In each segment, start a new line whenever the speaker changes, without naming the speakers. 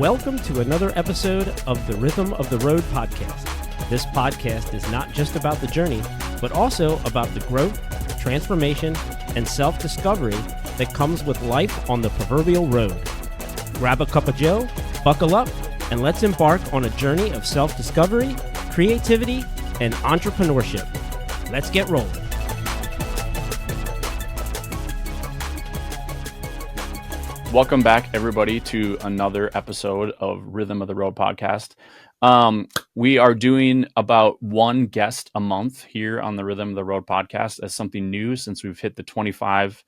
Welcome to another episode of the Rhythm of the Road podcast. This podcast is not just about the journey, but also about the growth, transformation, and self-discovery that comes with life on the proverbial road. Grab a cup of joe, buckle up, and let's embark on a journey of self-discovery, creativity, and entrepreneurship. Let's get rolling.
Welcome back, everybody, to another episode of Rhythm of the Road podcast. We are doing about one guest a month here on the Rhythm of the Road podcast as something new since we've hit the 25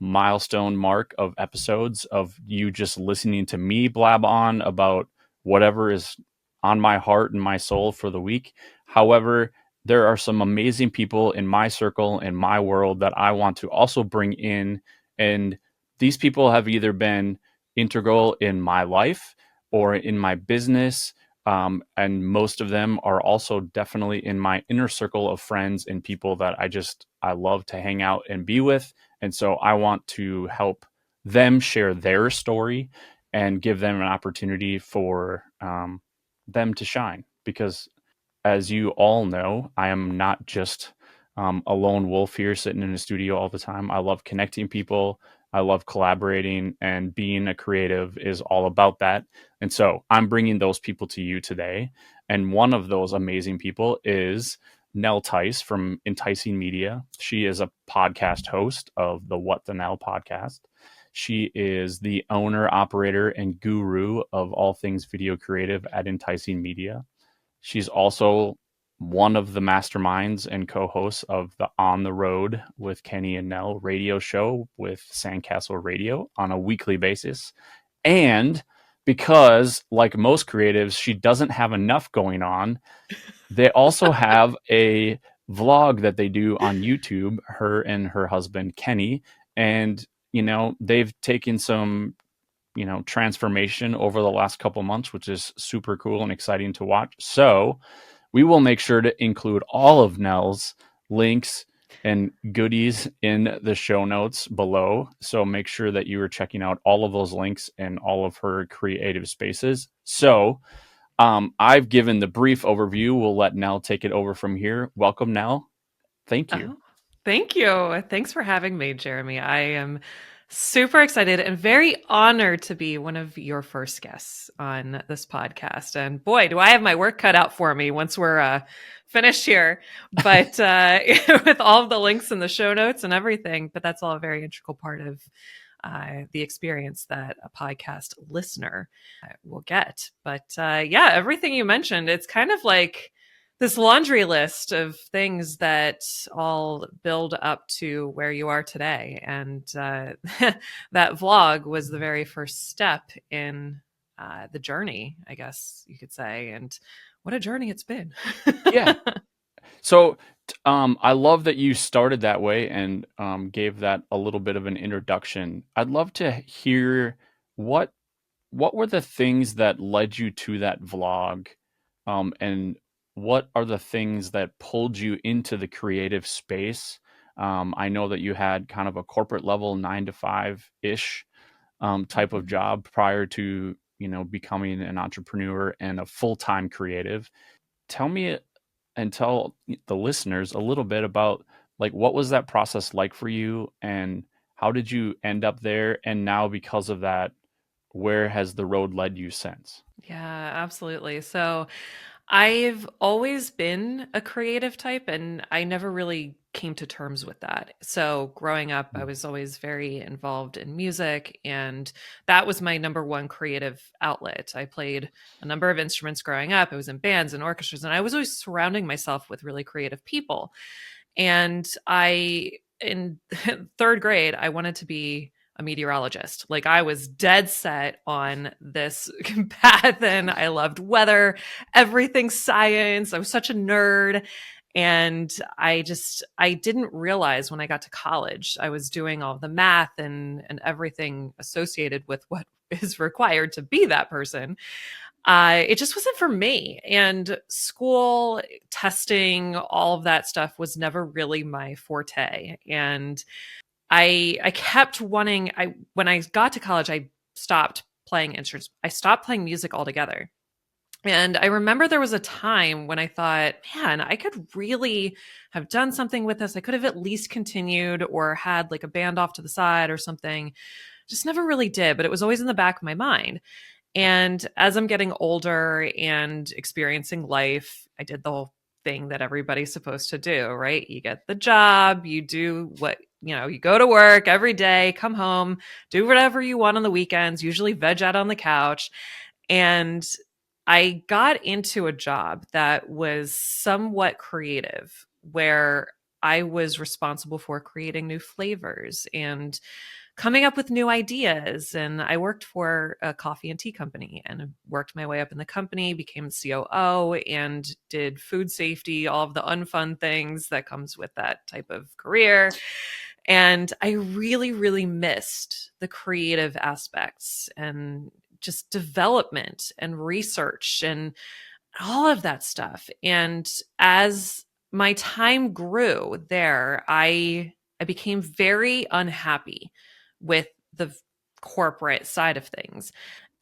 milestone mark of episodes of you just listening to me blab on about whatever is on my heart and my soul for the week. However, there are some amazing people in my circle, in my world, that I want to also bring in, and these people have either been integral in my life or in my business, and most of them are also definitely in my inner circle of friends and people that I love to hang out and be with. And so I want to help them share their story and give them an opportunity for them to shine. Because as you all know, I am not just a lone wolf here sitting in a studio all the time. I love connecting people. I love collaborating, and being a creative is all about that. And so I'm bringing those people to you today. And one of those amazing people is Nell Tice from enTICEing Media. She is a podcast host of the What the Nell podcast. She is the owner, operator, and guru of all things video creative at enTICEing Media. She's also one of the masterminds and co-hosts of the On the Road with Kenny and Nell radio show with Sandcastle Radio on a weekly basis. And because, like most creatives, she doesn't have enough going on, they also have a vlog that they do on YouTube, her and her husband, Kenny. And, they've taken some, transformation over the last couple months, which is super cool and exciting to watch. So we will make sure to include all of Nell's links and goodies in the show notes below. So make sure that you are checking out all of those links and all of her creative spaces. So I've given the brief overview. We'll let Nell take it over from here. Welcome, Nell. Thank you.
Oh, thank you. Thanks for having me, Jeremy. I am super excited and very honored to be one of your first guests on this podcast. And boy, do I have my work cut out for me once we're finished here. But with all of the links in the show notes and everything, but that's all a very integral part of the experience that a podcast listener will get. But everything you mentioned, it's kind of like this laundry list of things that all build up to where you are today. And that vlog was the very first step in the journey, I guess you could say. And what a journey it's been.
Yeah. So I love that you started that way and gave that a little bit of an introduction. I'd love to hear what were the things that led you to that vlog, and what are the things that pulled you into the creative space? I know that you had kind of a corporate level 9-to-5-ish type of job prior to, becoming an entrepreneur and a full-time creative. Tell me and tell the listeners a little bit about, like, what was that process like for you, and how did you end up there? And now, because of that, where has the road led you since?
Yeah, absolutely. So I've always been a creative type, and I never really came to terms with that. So growing up, I was always very involved in music, and that was my number one creative outlet. I played a number of instruments growing up. I was in bands and orchestras, and I was always surrounding myself with really creative people. And in third grade, I wanted to be a meteorologist. Like, I was dead set on this path, and I loved weather, everything science. I was such a nerd. And I didn't realize when I got to college, I was doing all the math and everything associated with what is required to be that person. It just wasn't for me. And school, testing, all of that stuff was never really my forte. And I kept wanting, when I got to college, I stopped playing instruments. I stopped playing music altogether. And I remember there was a time when I thought, man, I could really have done something with this. I could have at least continued or had like a band off to the side or something. Just never really did, but it was always in the back of my mind. And as I'm getting older and experiencing life, I did the whole thing that everybody's supposed to do, right? You get the job, you do what, you go to work every day, come home, do whatever you want on the weekends, usually veg out on the couch. And I got into a job that was somewhat creative, where I was responsible for creating new flavors and coming up with new ideas. And I worked for a coffee and tea company and worked my way up in the company, became COO, and did food safety, all of the unfun things that comes with that type of career. And I really, really missed the creative aspects and just development and research and all of that stuff. And as my time grew there, I became very unhappy with the corporate side of things.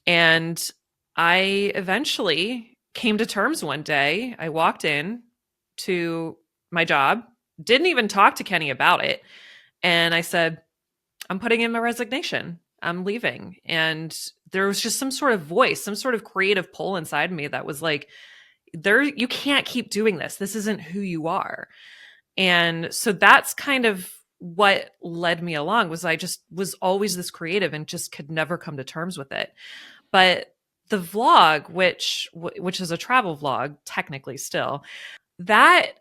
And I eventually came to terms one day. I walked in to my job, didn't even talk to Kenny about it. And I said, I'm putting in my resignation. I'm leaving. And there was just some sort of voice, some sort of creative pull inside me that was like, you can't keep doing this. This isn't who you are. And so that's kind of what led me along. Was I just was always this creative and just could never come to terms with it. But the vlog, which is a travel vlog, technically still, that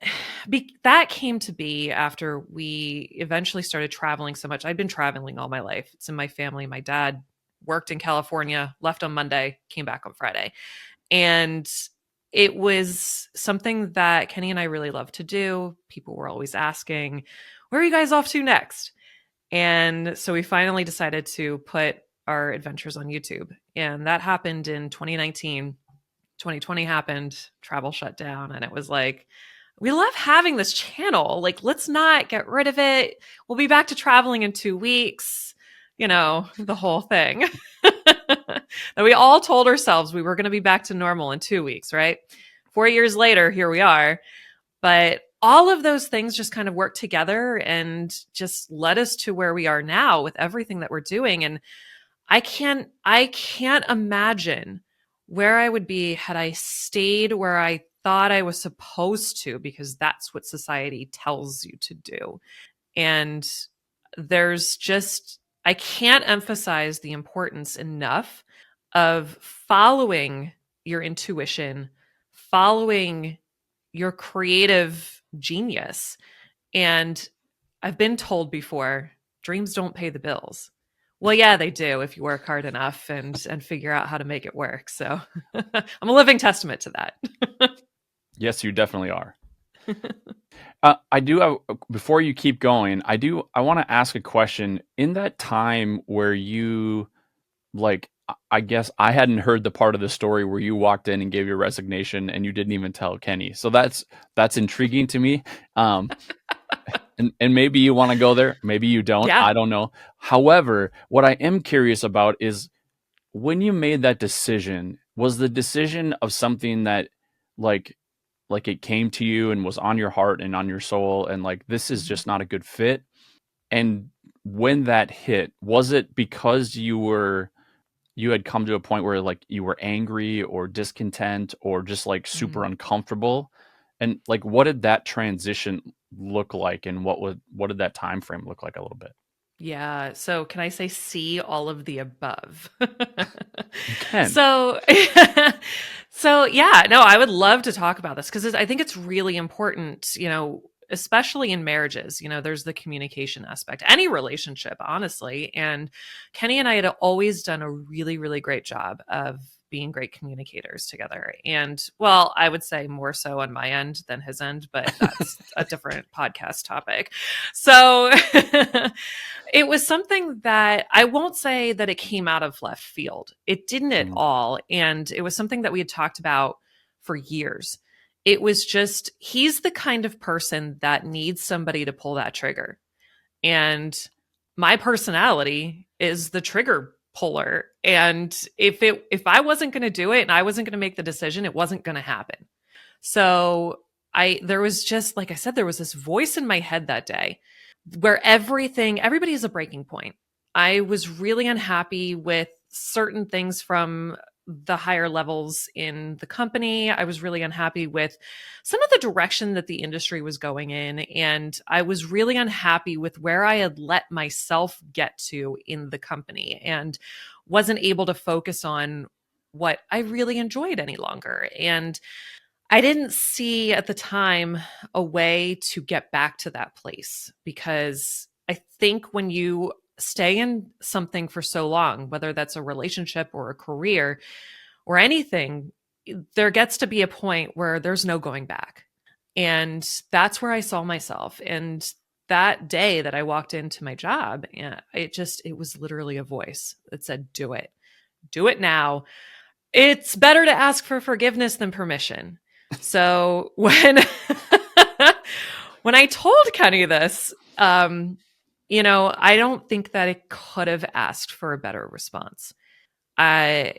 came to be after we eventually started traveling so much. I'd been traveling all my life. It's in my family. My dad worked in California, left on Monday, came back on Friday. And it was something that Kenny and I really loved to do. People were always asking, where are you guys off to next? And so we finally decided to put our adventures on YouTube. And that happened in 2019. 2020 happened, travel shut down, and it was like, we love having this channel. Like, let's not get rid of it. We'll be back to traveling in 2 weeks, the whole thing. And we all told ourselves we were going to be back to normal in 2 weeks, right? 4 years later, here we are. But all of those things just kind of worked together and just led us to where we are now with everything that we're doing. And I can't imagine where I would be had I stayed where I thought I was supposed to, because that's what society tells you to do. And I can't emphasize the importance enough of following your intuition, following your creative genius. And I've been told before, dreams don't pay the bills. Well, yeah, they do if you work hard enough and figure out how to make it work. So I'm a living testament to that.
Yes, you definitely are. I do have, before you keep going, I want to ask a question. In that time where you, like, I guess I hadn't heard the part of the story where you walked in and gave your resignation and you didn't even tell Kenny. So that's intriguing to me. And maybe you want to go there, maybe you don't. Yeah. I don't know. However, what I am curious about is, when you made that decision, was the decision of something that like it came to you and was on your heart and on your soul and like, this is just not a good fit? And when that hit, was it because you had come to a point where like you were angry or discontent or just like super uncomfortable? And like, what did that transition look like, and what did that time frame look like a little bit?
Yeah. So can I say see all of the above?
You can.
So yeah, no, I would love to talk about this because I think it's really important, especially in marriages. There's the communication aspect, any relationship, honestly. And Kenny and I had always done a really, really great job of being great communicators together. And well, I would say more so on my end than his end, but that's a different podcast topic. So it was something that I won't say that it came out of left field. It didn't at all. And it was something that we had talked about for years. It was just, he's the kind of person that needs somebody to pull that trigger. And my personality is the trigger puller. And if I wasn't going to do it and I wasn't going to make the decision, it wasn't going to happen. So there was just, like I said, there was this voice in my head that day where everybody has a breaking point. I was really unhappy with certain things from the higher levels in the company. I was really unhappy with some of the direction that the industry was going in. And I was really unhappy with where I had let myself get to in the company and wasn't able to focus on what I really enjoyed any longer. And I didn't see at the time a way to get back to that place, because I think when you stay in something for so long, whether that's a relationship or a career or anything, there gets to be a point where there's no going back. And that's where I saw myself. And that day that I walked into my job, it was literally a voice that said, do it now. It's better to ask for forgiveness than permission. So when I told Kenny this, I don't think that it could have asked for a better response.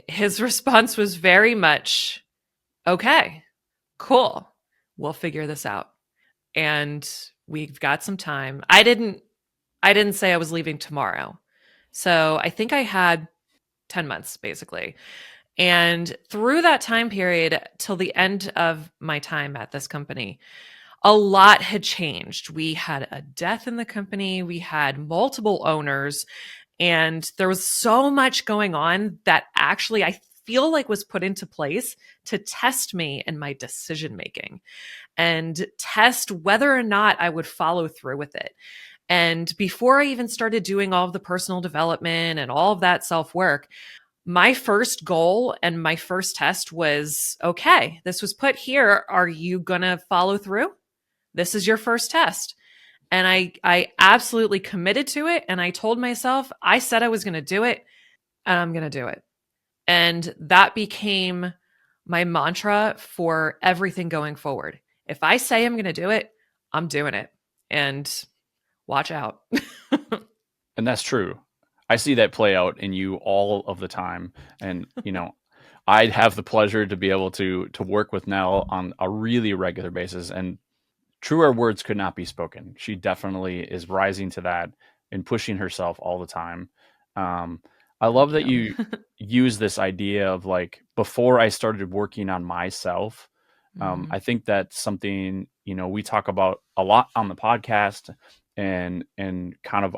His response was very much, okay, cool, we'll figure this out. And we've got some time. I didn't say I was leaving tomorrow. So I think I had 10 months basically. And through that time period till the end of my time at this company, a lot had changed. We had a death in the company. We had multiple owners, and there was so much going on that actually I feel like was put into place to test me and my decision making and test whether or not I would follow through with it. And before I even started doing all of the personal development and all of that self-work, my first goal and my first test was, okay, this was put here. Are you going to follow through? This is your first test. And I absolutely committed to it. And I told myself, I said I was going to do it, and I'm going to do it. And that became my mantra for everything going forward. If I say I'm going to do it, I'm doing it. And watch out.
And that's true. I see that play out in you all of the time. And, I'd have the pleasure to be able to work with Nell on a really regular basis. And truer words could not be spoken. She definitely is rising to that and pushing herself all the time. I love that you use this idea of like, before I started working on myself, I think that's something, we talk about a lot on the podcast and kind of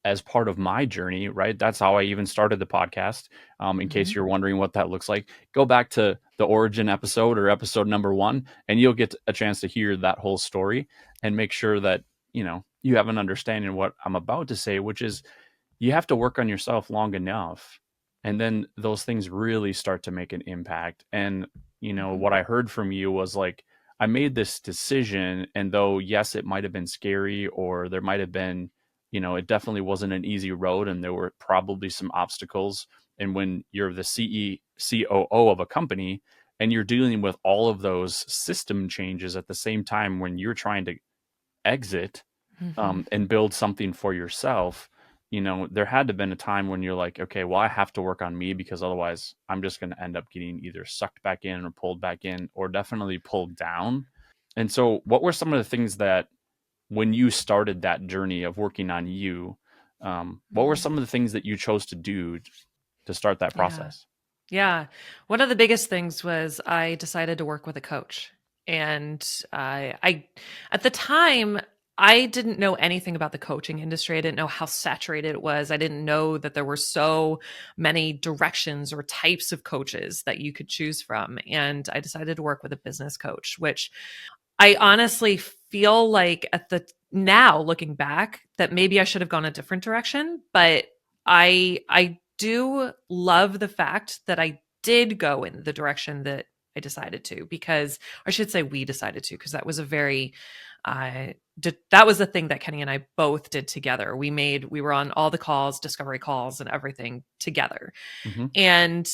as part of my journey, right? That's how I even started the podcast. In case you're wondering what that looks like, go back to the origin episode or episode number 1, and you'll get a chance to hear that whole story and make sure that, you have an understanding of what I'm about to say, which is you have to work on yourself long enough. And then those things really start to make an impact. And, what I heard from you was like, I made this decision, and though, yes, it might've been scary, or there might've been, it definitely wasn't an easy road, and there were probably some obstacles. And when you're the COO of a company and you're dealing with all of those system changes at the same time when you're trying to exit and build something for yourself, there had to have been a time when you're like, okay, well, I have to work on me, because otherwise I'm just going to end up getting either sucked back in or pulled back in, or definitely pulled down. And so what were some of the things that, when you started that journey of working on you, what were some of the things that you chose to do to start that process?
Yeah. One of the biggest things was I decided to work with a coach. And I at the time, I didn't know anything about the coaching industry. I didn't know how saturated it was. I didn't know that there were so many directions or types of coaches that you could choose from. And I decided to work with a business coach, which I honestly feel like now looking back that maybe I should have gone a different direction, but I do love the fact that I did go in the direction that I decided to, because, or I should say we decided to, because that was that was the thing that Kenny and I both did together. We were on all the calls, discovery calls and everything together. And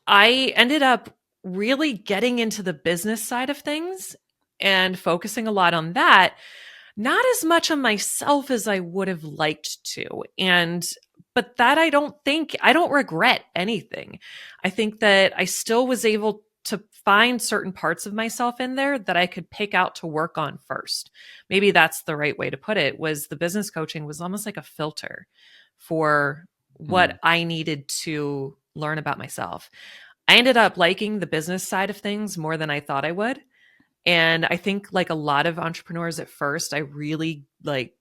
I ended up really getting into the business side of things and focusing a lot on that, not as much on myself as I would have liked to. but that I don't regret anything. I think that I still was able to find certain parts of myself in there that I could pick out to work on first. Maybe that's the right way to put it, was the business coaching was almost like a filter for what I needed to learn about myself. I ended up liking the business side of things more than I thought I would. And I think like a lot of entrepreneurs at first, I really like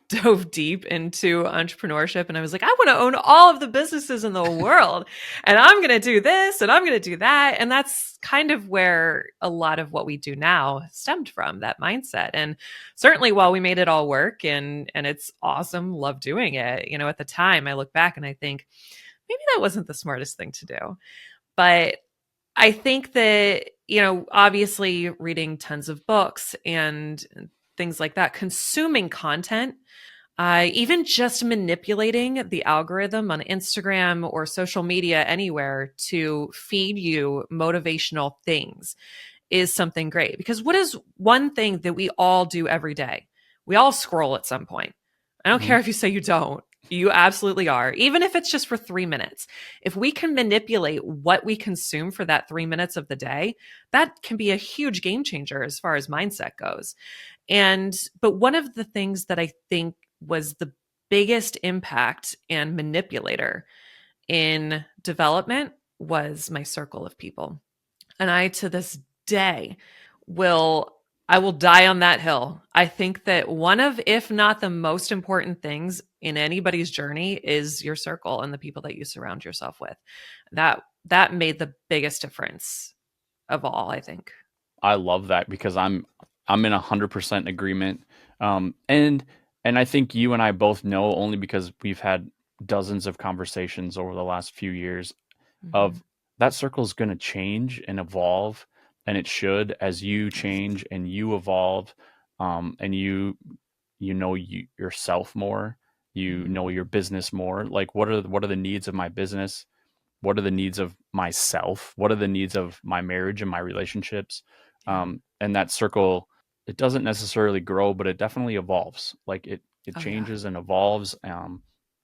dove deep into entrepreneurship and I was like, I want to own all of the businesses in the world and I'm going to do this and I'm going to do that. And that's kind of where a lot of what we do now stemmed from, that mindset. And certainly while we made it all work and it's awesome, love doing it, you know, at the time I look back and I think maybe that wasn't the smartest thing to do. But I think that, you know, obviously reading tons of books and things like that, consuming content, even just manipulating the algorithm on Instagram or social media anywhere to feed you motivational things is something great. Because what is one thing that we all do every day? We all scroll at some point. I don't care if you say you don't. You absolutely are. Even if it's just for 3 minutes. If we can manipulate what we consume for that 3 minutes of the day, that can be a huge game changer as far as mindset goes. But one of the things that I think was the biggest impact and manipulator in development was my circle of people. And I, to this day, I will die on that hill. I think that one of, if not the most important things in anybody's journey is your circle and the people that you surround yourself with. That made the biggest difference of all, I think.
I love that because I'm in 100% agreement. And I think you and I both know, only because we've had dozens of conversations over the last few years, of that circle is going to change and evolve. And it should, as you change and you evolve, and you know yourself more, you know your business more. Like, what are the needs of my business? What are the needs of myself? What are the needs of my marriage and my relationships? And that circle, it doesn't necessarily grow, but it definitely evolves. Like it changes and evolves,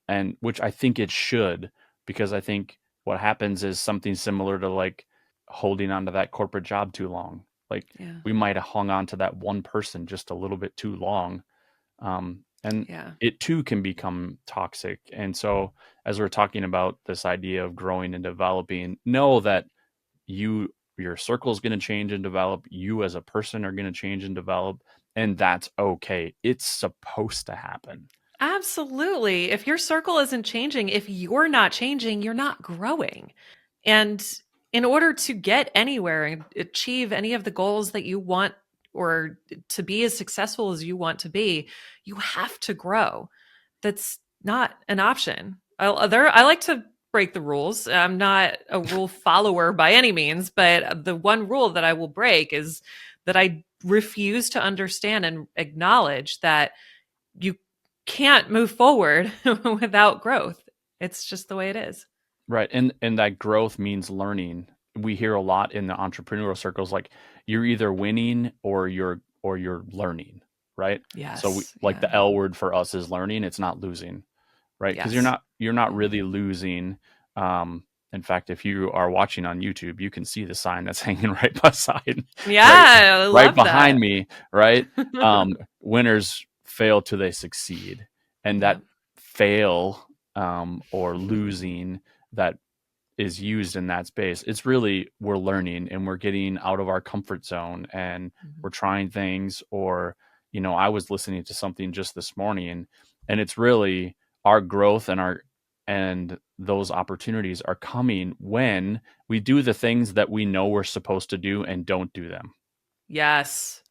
and which I think it should, because I think what happens is something similar to like holding on to that corporate job too long. Like we might have hung on to that one person just a little bit too long. It too can become toxic. And so as we're talking about this idea of growing and developing, know that your circle is going to change and develop. You as a person are going to change and develop, and that's okay. It's supposed to happen.
Absolutely. If your circle isn't changing, if you're not changing, you're not growing. And in order to get anywhere and achieve any of the goals that you want, or to be as successful as you want to be, you have to grow. That's not an option. I like to break the rules. I'm not a rule follower by any means, but the one rule that I will break is that I refuse to understand and acknowledge that you can't move forward without growth. It's just the way it is.
Right. And that growth means learning. We hear a lot in the entrepreneurial circles, like you're either winning or you're learning, right?
Yes.
So the L word for us is learning. It's not losing, right? Because you're not really losing. In fact, if you are watching on YouTube, you can see the sign that's hanging right beside, right behind me, right? Winners fail till they succeed, and that fail or losing that is used in that space, it's really, we're learning and we're getting out of our comfort zone and we're trying things. Or, you know, I was listening to something just this morning, and it's really our growth and those opportunities are coming when we do the things that we know we're supposed to do and don't do them.
Yes.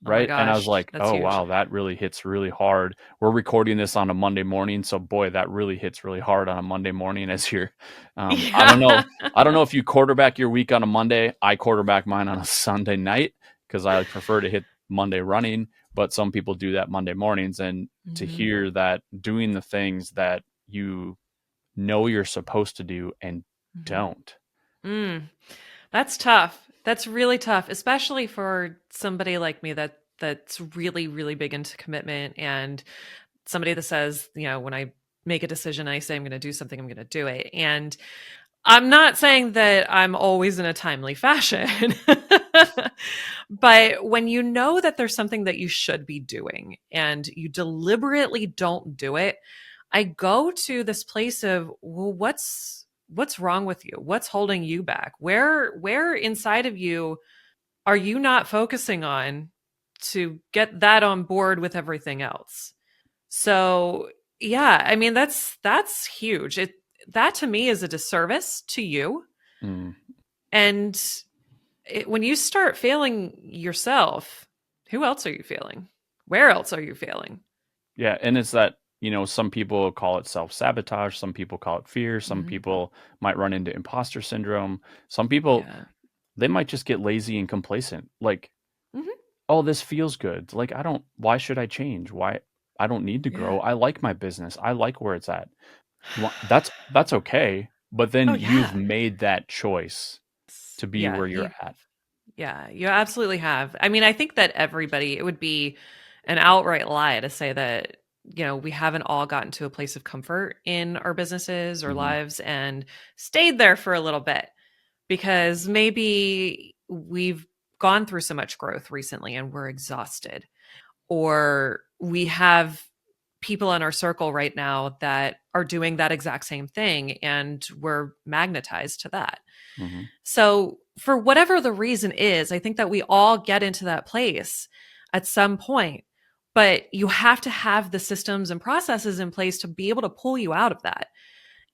Right.
Oh
and I was like, oh,
huge.
wow, that really hits really hard. We're recording this on a Monday morning. So boy, that really hits really hard on a Monday morning as you're, I don't know if you quarterback your week on a Monday. I quarterback mine on a Sunday night because I prefer to hit Monday running, but some people do that Monday mornings. And to hear that doing the things that you know you're supposed to do and don't.
That's tough. That's really tough, especially for somebody like me that's really, really big into commitment, and somebody that says, you know, when I make a decision, I say I'm going to do something, I'm going to do it. And I'm not saying that I'm always in a timely fashion, but when you know that there's something that you should be doing and you deliberately don't do it, I go to this place of, well, what's wrong with you? What's holding you back? Where inside of you are you not focusing on to get that on board with everything else? So, yeah, I mean that's huge. That to me is a disservice to you.
Mm.
And when you start failing yourself, who else are you failing? Where else are you failing?
Yeah, and it's that, some people call it self-sabotage, some people call it fear, some people might run into imposter syndrome. Some people,
Yeah.
they might just get lazy and complacent. Like,
Mhm.
oh, this feels good. Like, why should I change? Why? I don't need to grow.
Yeah.
I like my business. I like where it's at. That's okay. But
Oh
then you've
yeah.
made that choice to be
Yeah,
where you're at.
yeah, you absolutely have. I mean, I think that it would be an outright lie to say that, we haven't all gotten to a place of comfort in our businesses or
Mhm.
lives and stayed there for a little bit because maybe we've gone through so much growth recently and we're exhausted, or we have people in our circle right now that are doing that exact same thing and we're magnetized to that.
Mhm.
So, for whatever the reason is, I think that we all get into that place at some point, but you have to have the systems and processes in place to be able to pull you out of that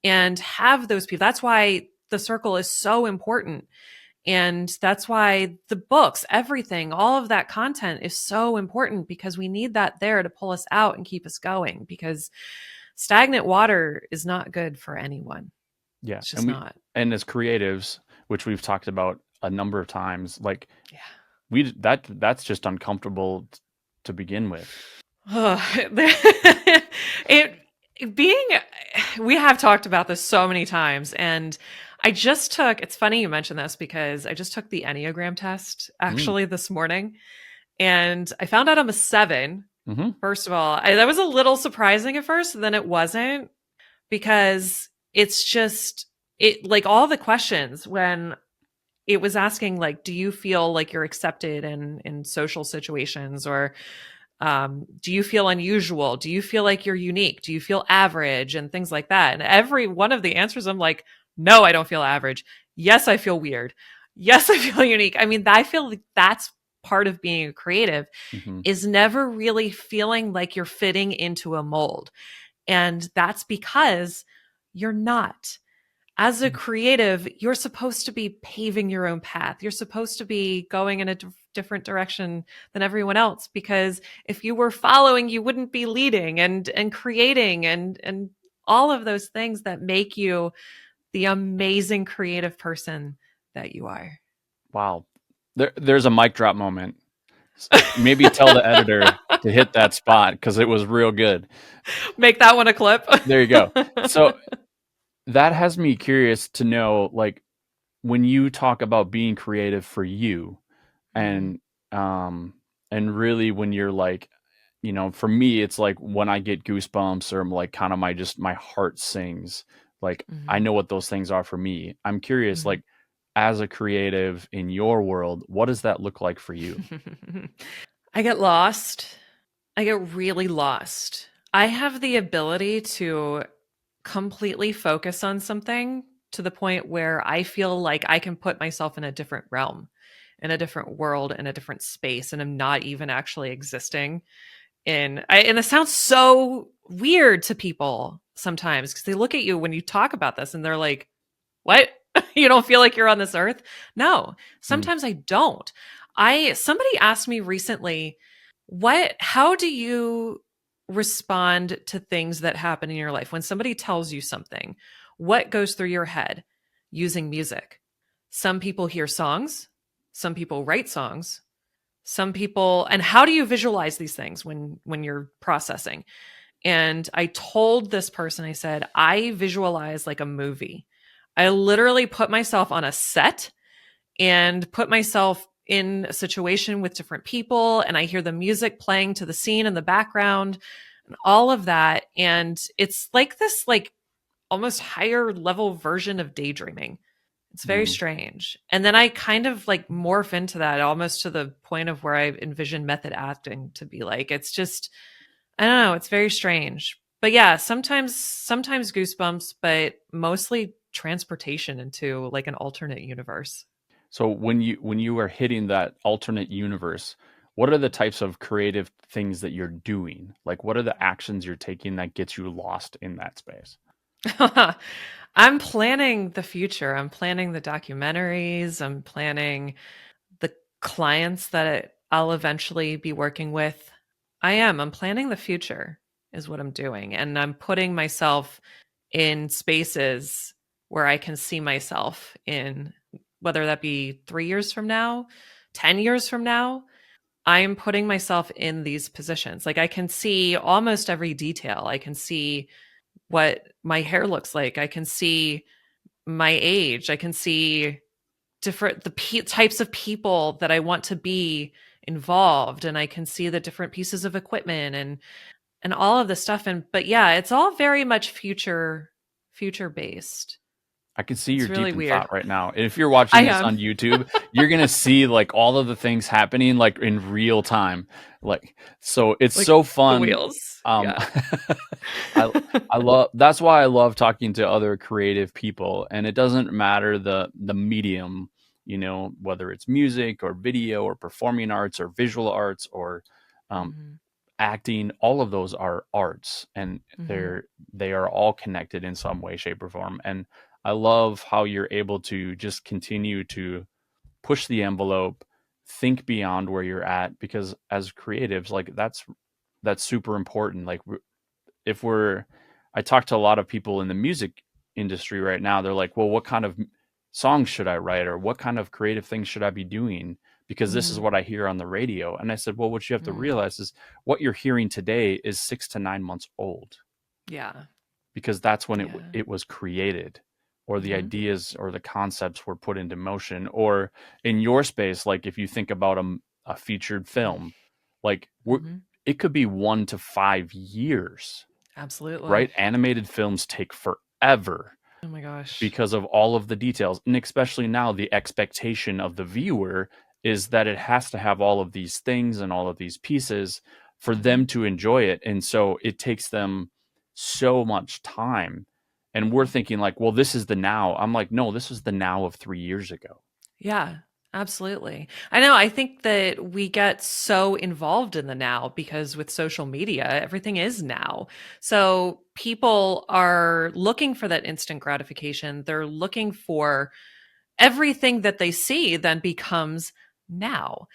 and have those people. That's why the circle is so important. And that's why the books, everything, all of that content is so important because we need that there to pull us out and keep us going because stagnant water is not good for anyone.
Yeah.
It's just not.
And as creatives, which we've talked about a number of times, like
Yeah.
that's just uncomfortable to begin with.
it being we have talked about this so many times, and it's funny you mentioned this because I just took the Enneagram test actually this morning, and I found out I'm a 7.
Mm-hmm.
First of all, that was a little surprising at first, and then it wasn't, because it's just like all the questions when it was asking, like, do you feel like you're accepted in social situations, or do you feel unusual? Do you feel like you're unique? Do you feel average? And things like that. And every one of the answers, I'm like, no, I don't feel average. Yes, I feel weird. Yes, I feel unique. I mean, I feel like that's part of being a creative,
Mm-hmm.
is never really feeling like you're fitting into a mold. And that's because you're not. As a creative, you're supposed to be paving your own path. You're supposed to be going in a different direction than everyone else, because if you were following, you wouldn't be leading and creating and all of those things that make you the amazing creative person that you are.
Wow. There's a mic drop moment. Maybe tell the editor to hit that spot because it was real good.
Make that one a clip.
There you go. So that has me curious to know, like, when you talk about being creative for you, and really when you're like, for me, it's like when I get goosebumps, or I'm like kind of my heart sings. Like, I know what those things are for me. I'm curious, like, as a creative in your world, what does that look like for you?
I get lost. I get really lost. I have the ability to completely focus on something to the point where I feel like I can put myself in a different realm, in a different world, in a different space, and I'm not even actually existing and it sounds so weird to people sometimes because they look at you when you talk about this and they're like, what? You don't feel like you're on this earth? No, sometimes I don't. Somebody asked me recently, how do you respond to things that happen in your life? When somebody tells you something, what goes through your head? Using music. Some people hear songs, some people write songs, some people, and how do you visualize these things when you're processing? And I told this person, I said, I visualize like a movie. I literally put myself on a set and put myself in a situation with different people, and I hear the music playing to the scene in the background. and all of that. And it's like this, like almost higher level version of daydreaming. It's very strange. And then I kind of like morph into that almost to the point of where I envision method acting to be like. It's just, I don't know, it's very strange. But yeah, sometimes goosebumps, but mostly transportation into like an alternate universe.
So when you are hitting that alternate universe, what are the types of creative things that you're doing? Like what are the actions you're taking that gets you lost in that space?
I'm planning the future. I'm planning the documentaries. I'm planning the clients that I'll eventually be working with. I'm planning the future is what I'm doing. And I'm putting myself in spaces where I can see myself in, whether that be 3 years from now, 10 years from now. I'm putting myself in these positions. Like I can see almost every detail. I can see what my hair looks like. I can see my age. I can see types of people that I want to be involved, and I can see the different pieces of equipment and all of this stuff. And but yeah, it's all very much future based.
I can see you're
It's really
deep in
weird.
thought right now. And if you're watching
I
this
am.
on YouTube, you're gonna see like all of the things happening like in real time. Like so it's
Like
so
the
fun.
wheels.
Um
Yeah.
I love that's why I love talking to other creative people. And it doesn't matter the medium, you know, whether it's music or video or performing arts or visual arts or um,
Hmm.
acting, all of those are arts and
Hmm.
they are all connected in some way, shape, or form. And I love how you're able to just continue to push the envelope, think beyond where you're at, because as creatives, like that's super important. Like if we're I talk to a lot of people in the music industry right now. They're like, well, what kind of songs should I write, or what kind of creative things should I be doing, because this is
Hmm.
what I hear on the radio. And I said, well, what you have to
Hmm.
realize is what you're hearing today is 6 to 9 months old,
Yeah.
because that's when
Yeah.
it was created, or the
Hmm.
ideas or the concepts were put into motion. Or in your space, like if you think about a featured film, like
Hmm.
it could be 1 to 5 years,
Absolutely.
right? Animated films take forever
Oh my gosh.
because of all of the details. And especially now, the expectation of the viewer is that it has to have all of these things and all of these pieces for
Hmm.
them to enjoy it. And so it takes them so much time. And we're thinking like, well, this is the now. I'm like, no, this is the now of 3 years ago.
Yeah, absolutely. I know. I think that we get so involved in the now because with social media, everything is now. So people are looking for that instant gratification. They're looking for everything that they see then becomes now.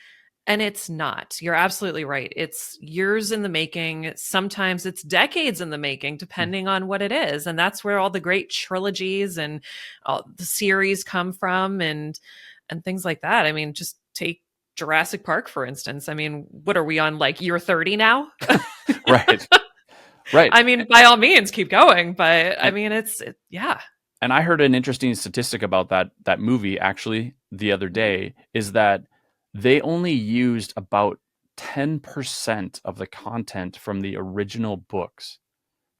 And it's not. You're absolutely right. It's years in the making. Sometimes it's decades in the making, depending on what it is. And that's where all the great trilogies and all the series come from and things like that. I mean, just take Jurassic Park, for instance. I mean, what are we on, like year 30 now?
Right. Right.
I mean, by all means, keep going. But I
And
mean, yeah.
and I heard an interesting statistic about that movie actually the other
Mhm.
day, is that they only used about 10% of the content from the original books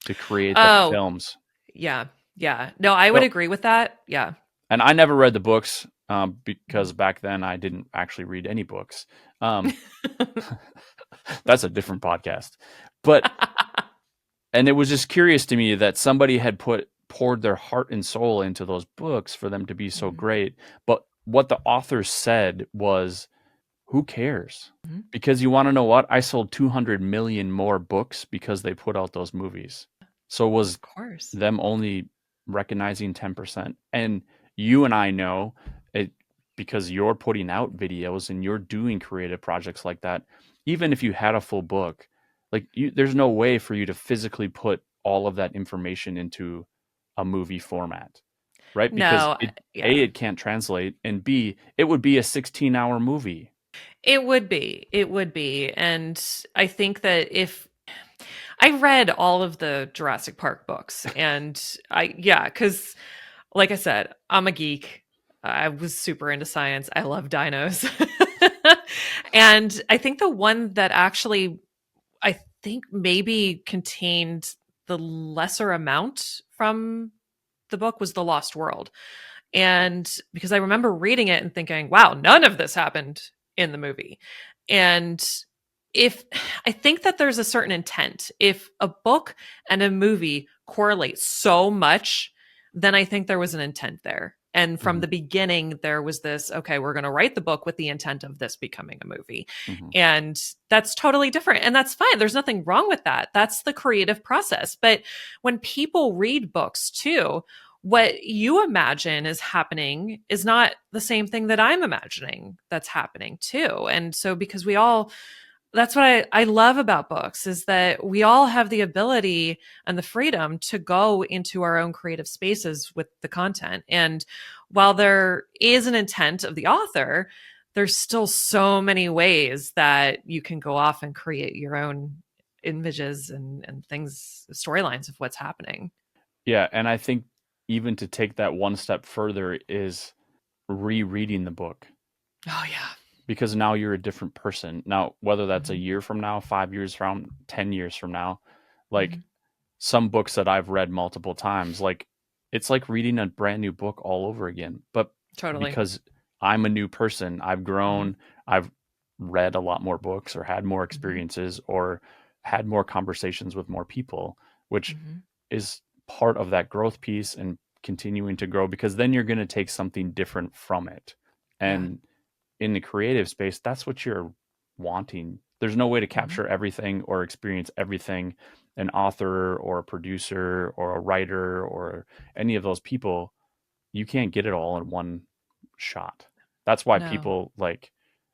to create the
Oh,
films.
yeah. Yeah. No, I would
So,
agree with that. Yeah.
and I never read the books because
Mhm.
back then I didn't actually read any books. Um, that's a different podcast. But and it was just curious to me that somebody had poured their heart and soul into those books for them to be so
Mhm.
great. But what the author said was, who cares?
Mhm.
Because you want to know what? I sold 200 million more books because they put out those movies. So was
Of course.
them only recognizing 10%. And you and I know it, because you're putting out videos and you're doing creative projects like that. Even if you had a full book, like there's no way for you to physically put all of that information into a movie format, right? Because
No,
A,
yeah.
it can't translate, and B, it would be a 16-hour movie.
It would be. It would be. And I think that if I read all of the Jurassic Park books and yeah, cuz like I said, I'm a geek. I was super into science. I love dinos. And I think the one that actually I think maybe contained the lesser amount from the book was The Lost World. And because I remember reading it and thinking, wow, none of this happened in the movie. And if I think that there's a certain intent, if a book and a movie correlate so much, then I think there was an intent there. And from the beginning, there was this, okay, we're going to write the book with the intent of this becoming a movie. And that's totally different. And that's fine. There's nothing wrong with that. That's the creative process. But when people read books too, what you imagine is happening is not the same thing that I'm imagining that's happening too. And so because that's what I love about books, is that we all have the ability and the freedom to go into our own creative spaces with the content. And while there is an intent of the author, there's still so many ways that you can go off and create your own images and things, storylines of what's happening.
Yeah. And I think even to take that one step further is rereading the book.
Oh, yeah.
Because now you're a different person. Now, whether that's a year from now, 5 years from, 10 years from now, like some books that I've read multiple times, like it's like reading a brand new book all over again. But
Totally.
because I'm a new person, I've grown, I've read a lot more books or had more experiences or had more conversations with more people, which is part of that growth piece and continuing to grow, because then you're going to take something different from it. And in the creative space, that's what you're wanting. There's no way to capture everything or experience everything. An author or a producer or a writer or any of those people, you can't get it all in one shot. That's why people like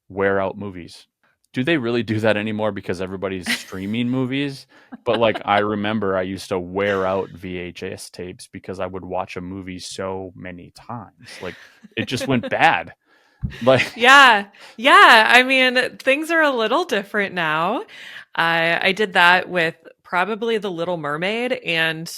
wear out movies. Do they really do that anymore because everybody's streaming movies? But like, I remember I used to wear out VHS tapes because I would watch a movie so many times. Like it just went bad. Like
yeah. I mean, things are a little different now. I did that with probably The Little Mermaid and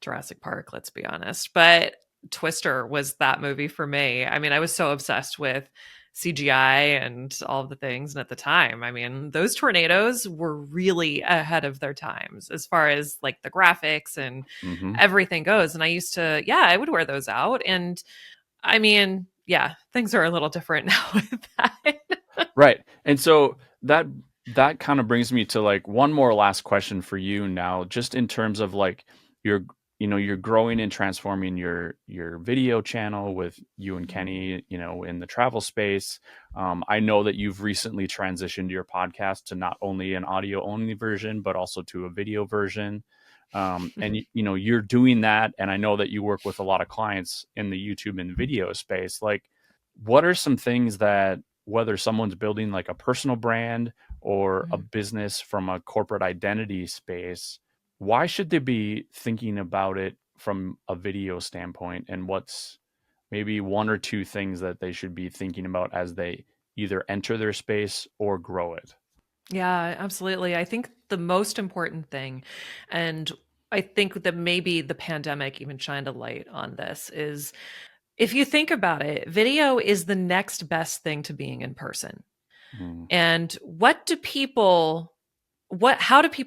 Jurassic Park, let's be honest. But Twister was that movie for me. I mean, I was so obsessed with CGI and all of the things. And at the time, I mean, those tornadoes were really ahead of their times as far as like the graphics and everything goes. And I used to, I would wear those out. And I mean, things are a little different now with that.
Right. And so that kind of brings me to like one more last question for you now, just in terms of like you're growing and transforming your video channel with you and Kenny, in the travel space. I know that you've recently transitioned your podcast to not only an audio only version, but also to a video version. And you're doing that. And I know that you work with a lot of clients in the YouTube and video space. Like, what are some things that, whether someone's building like a personal brand or a business from a corporate identity space, why should they be thinking about it from a video standpoint? And what's maybe one or two things that they should be thinking about as they either enter their space or grow it?
Yeah, absolutely. I think the most important thing, and I think that maybe the pandemic even shined a light on this, is if you think about it, video is the next best thing to being in person. And how do people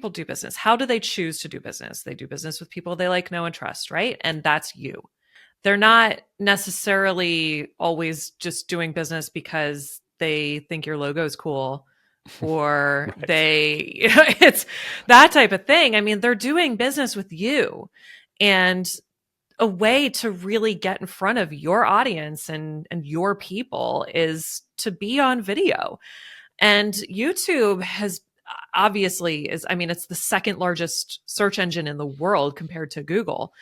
do business? How do they choose to do business? They do business with people they like, know, and trust, right? And that's you. They're not necessarily always just doing business because they think your logo is cool or it's that type of thing. I mean, they're doing business with you, and a way to really get in front of your audience and your people is to be on video. And YouTube has obviously it's the second largest search engine in the world compared to Google.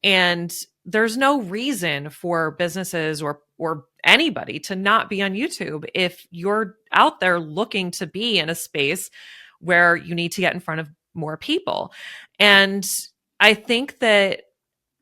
And there's no reason for businesses or anybody to not be on YouTube if you're out there looking to be in a space where you need to get in front of more people. And I think that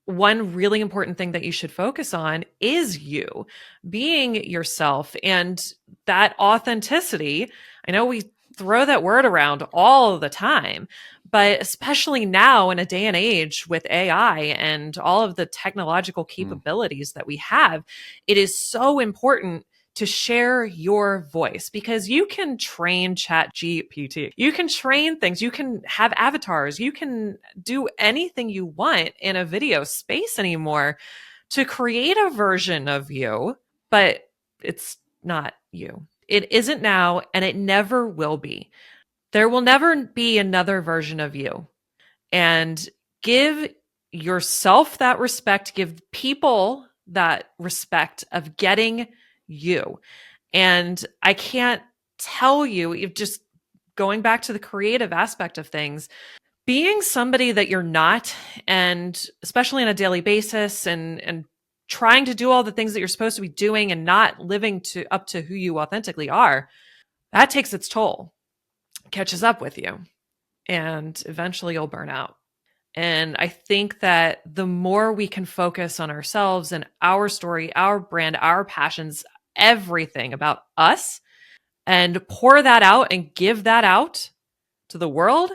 one really important thing that you should focus on is you being yourself and that authenticity. I know we throw that word around all the time, but especially now in a day and age with AI and all of the technological capabilities that we have, it is so important to share your voice, because you can train ChatGPT. You can train things. You can have avatars. You can do anything you want in a video space anymore to create a version of you, but it's not you. It isn't now, and it never will be. There will never be another version of you. And give yourself that respect, give people that respect of getting you. And I can't tell you, just going back to the creative aspect of things, being somebody that you're not, and especially on a daily basis, and trying to do all the things that you're supposed to be doing and not living up to who you authentically are, that takes its toll, catches up with you, and eventually you'll burn out. And I think that the more we can focus on ourselves and our story, our brand, our passions, everything about us, and pour that out and give that out to the world,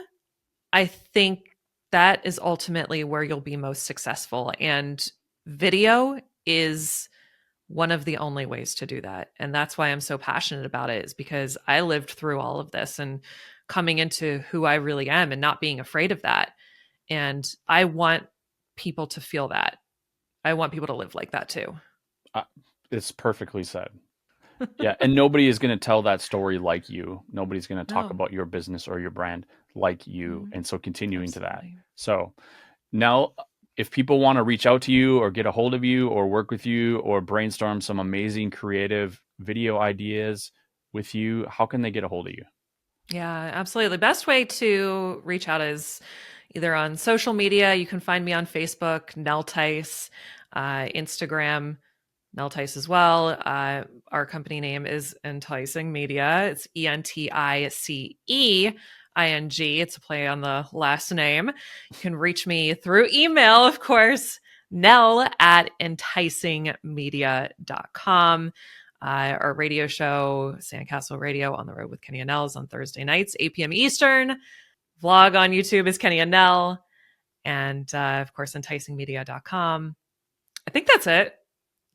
I think that is ultimately where you'll be most successful. And video is one of the only ways to do that. And that's why I'm so passionate about it, is because I lived through all of this and coming into who I really am and not being afraid of that. And I want people to feel that. I want people to live like that too.
It's perfectly said. Yeah. And nobody is going to tell that story like you. Nobody's going to talk about your business or your brand like you. And so continuing to that. So now, if people want to reach out to you or get a hold of you or work with you or brainstorm some amazing creative video ideas with you, how can they get a hold of you?
Yeah, absolutely. The best way to reach out is either on social media. You can find me on Facebook, Nell Tice, Instagram, Nell Tice as well. Our company name is enTICEing Media. It's ENTICEING. It's a play on the last name. You can reach me through email, of course, Nell at enTICEingmedia.com. Our radio show, Sandcastle Radio, On the Road with Kenny and Nell, is on Thursday nights, 8 p.m. Eastern. Vlog on YouTube is Kenny and Nell. And of course, enTICEingmedia.com. I think that's it.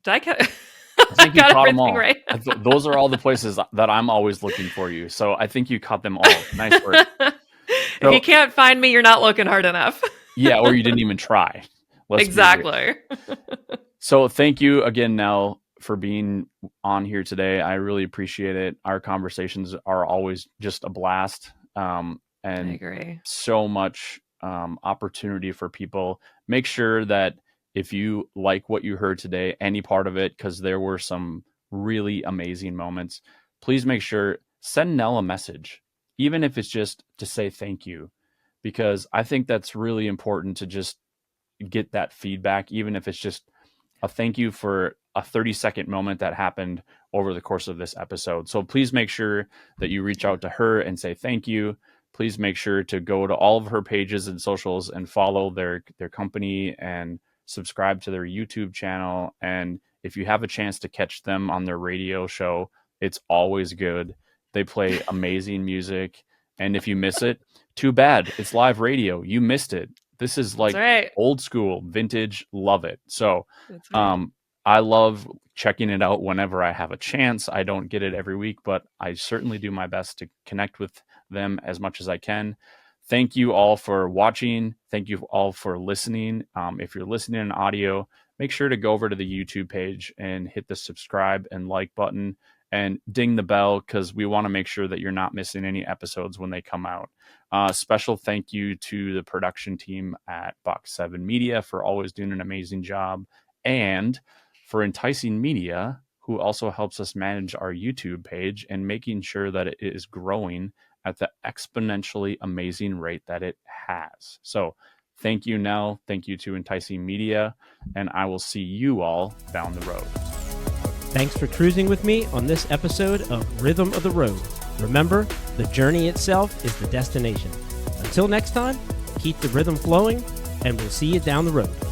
Did I
think you
got
caught them
everything
all.
right?
Those are all the places that I'm always looking for you. So I think you caught them all. Nice work.
If you can't find me, you're not looking hard enough.
Yeah, or you didn't even try.
Exactly.
So thank you again, Nell, for being on here today. I really appreciate it. Our conversations are always just a blast. And
I agree.
So much opportunity for people. Make sure that if you like what you heard today, any part of it, because there were some really amazing moments, please make sure, send Nell a message, even if it's just to say thank you, because I think that's really important to just get that feedback, even if it's just a thank you for a 30-second moment that happened over the course of this episode. So please make sure that you reach out to her and say thank you. Please make sure to go to all of her pages and socials and follow their company and subscribe to their YouTube channel. And if you have a chance to catch them on their radio show, it's always good. They play amazing music. And if you miss it, too bad. It's live radio. You missed it. This is like old school, vintage. Love it. So I love checking it out whenever I have a chance. I don't get it every week, but I certainly do my best to connect with them as much as I can. Thank you all for watching. Thank you all for listening. If you're listening in audio, make sure to go over to the YouTube page and hit the subscribe and like button and ding the bell, because we want to make sure that you're not missing any episodes when they come out. Special thank you to the production team at Box 7 Media for always doing an amazing job, and for enTICEing Media, who also helps us manage our YouTube page and making sure that it is growing at the exponentially amazing rate that it has. So thank you, Nell. Thank you to enTICEing Media, and I will see you all down the road.
Thanks for cruising with me on this episode of Rhythm of the Road. Remember, the journey itself is the destination. Until next time, keep the rhythm flowing, and we'll see you down the road.